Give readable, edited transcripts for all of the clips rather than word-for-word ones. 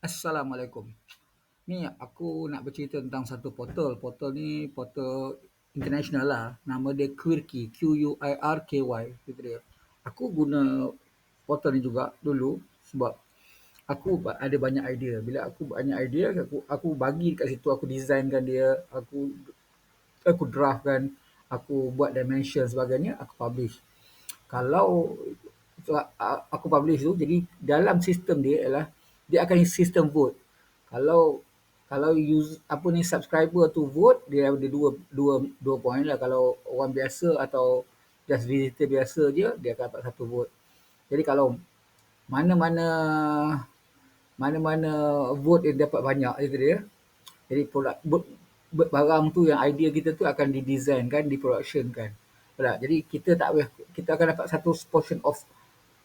Assalamualaikum. Ni aku nak bercerita tentang satu portal. Portal ni portal international lah. Nama dia Quirky, Quirky. Gitu dia. Aku guna portal ni juga dulu sebab aku ada banyak idea. Bila aku banyak idea, aku bagi kat situ, aku designkan dia, aku draftkan, aku buat dimension sebagainya, aku publish. Kalau aku publish tu, jadi dalam sistem dia ialah dia akan sistem vote. Kalau kalau apa ni subscriber tu vote, dia ada dua point lah. Kalau orang biasa atau just visitor biasa je, dia akan dapat satu vote. Jadi kalau mana-mana mana-mana vote dia dapat banyak itu dia. Jadi barang tu yang idea kita tu akan didesainkan, diproductionkan. Tak? Jadi kita akan dapat satu portion of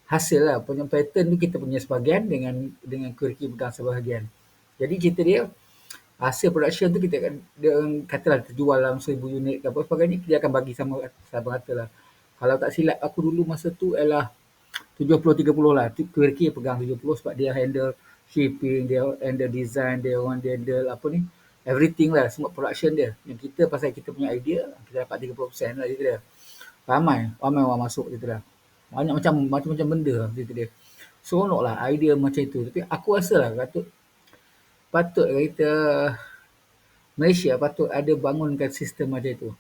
hasil lah. Punya pattern tu kita punya sebahagian dengan Quirky pegang sebahagian. Jadi cerita dia hasil production tu kita akan dia katalah terjual dalam 1000 unit ke apa sebagainya, dia akan bagi sama rata lah. Kalau tak silap aku dulu masa tu ialah 70-30 lah. Quirky pegang 70 sebab dia handle shipping, dia handle design, dia handle apa ni, everything lah, semua production dia. Yang kita pasal kita punya idea, kita dapat 30% lah gitu dia. Ramai orang masuk gitu lah. Banyak macam-macam benda lah gitu dia. Seronok lah idea macam itu. Tapi aku rasa lah patut kita Malaysia patut ada bangunkan sistem macam itu.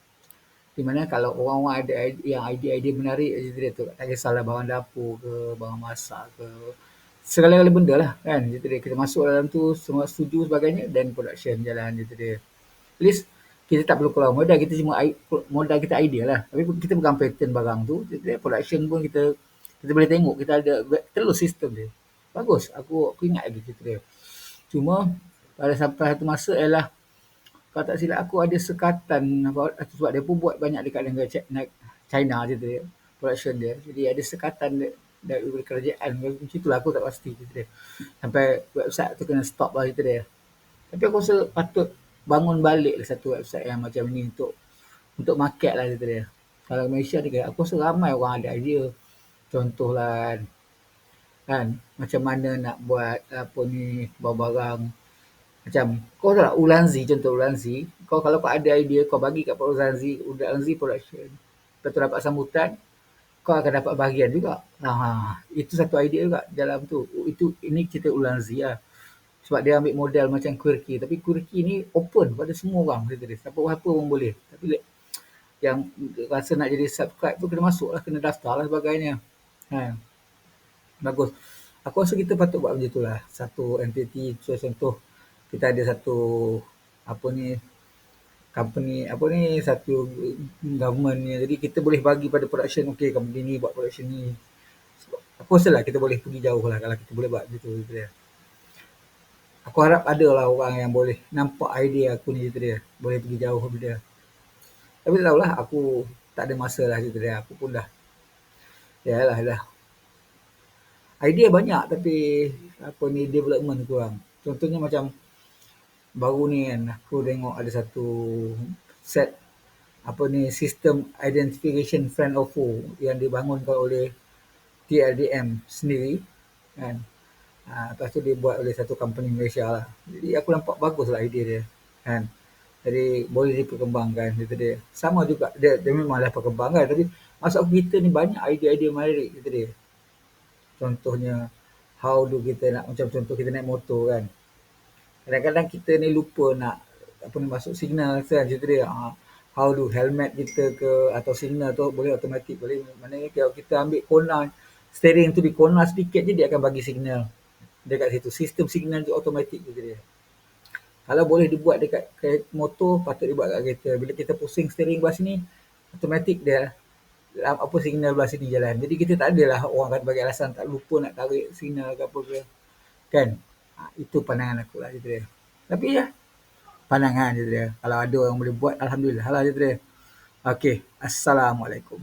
Di mana kalau orang-orang ada yang idea-idea menarik gitu dia tu, tak kisahlah barang dapur ke, barang masak ke, segala-gala benda lah kan. Gitu dia. Kita masuk dalam tu, semua setuju sebagainya dan production jalan gitu dia. At least kita tak perlu keluar modal, kita cuma modal kita idea lah. Tapi kita pegang pattern barang tu, gitu dia. Production pun kita boleh tengok, kita ada terus sistem dia. Bagus, aku ingat lagi cerita dia. Cuma pada sampai satu masa ialah kalau tak silap aku ada sekatan sebab dia pun buat banyak dekat negara China je dia, production dia. Jadi ada sekatan dari kerajaan macam itulah, aku tak pasti gitu dia. Sampai website tu kena stop lah gitu dia. Tapi aku rasa patut bangun balik lah satu website yang macam ni untuk market lah gitu dia. Kalau Malaysia ni aku rasa ramai orang ada idea. Contohlah kan macam mana nak buat apa ni barang-barang macam kau tahu tak Ulanzi, contoh Ulanzi, kau kalau kau ada idea kau bagi kat Ulanzi production, lepas tu dapat sambutan, kau akan dapat bahagian juga. Itu satu idea juga dalam tu. Ini cerita Ulanzi lah. Sebab dia ambil model macam Quirky, tapi Quirky ni open pada semua orang, siapa-siapa pun boleh. Tapi yang rasa nak jadi subscribe tu kena masuk lah, kena daftar lah sebagainya. Bagus. Aku rasa kita patut buat macam itulah. Satu entity, contoh kita ada satu apa ni company apa ni satu government ni. Jadi kita boleh bagi pada production, okey company ni buat production ni. Aku rasa lah kita boleh pergi jauh lah kalau kita boleh buat macam tu gitu dia. Aku harap ada lah orang yang boleh nampak idea aku ni gitu dia. Boleh pergi jauh gitu dia. Tapi tak tahulah, aku tak ada masa lah gitu dia. Aku pun dah dah idea banyak tapi apa ni development kurang. Contohnya macam baru ni kan aku tengok ada satu set apa ni sistem identification friend of foe yang dibangunkan oleh TLDM sendiri kan. Lepas tu dibuat oleh satu company Malaysia lah. Jadi aku nampak bagus lah idea dia kan. Jadi boleh diperkembangkan gitu dia. Sama juga dia memanglah perkembangkan tapi maksud kita ni banyak idea-idea menarik gitu dia. Contohnya how do kita nak macam contoh kita naik motor kan. Kadang-kadang kita ni lupa nak apa ni masuk signal kan cerita dia. How do helmet kita ke atau signal tu boleh automatik boleh. Maknanya kalau kita ambil corner steering tu di corner sedikit je dia akan bagi signal dekat situ. Sistem signal tu automatik gitu dia. Kalau boleh dibuat dekat motor patut dibuat kat kereta. Bila kita pusing steering belah sini automatik dia apa signal belah sini jalan. Jadi kita tak adalah orang kata bagi alasan tak lupa nak tarik signal ke apa ke. Kan? Itu pandangan aku lah gitu dia. Tapi ya, pandangan je dia. Kalau ada orang boleh buat, Alhamdulillah lah je dia. Okey, Assalamualaikum.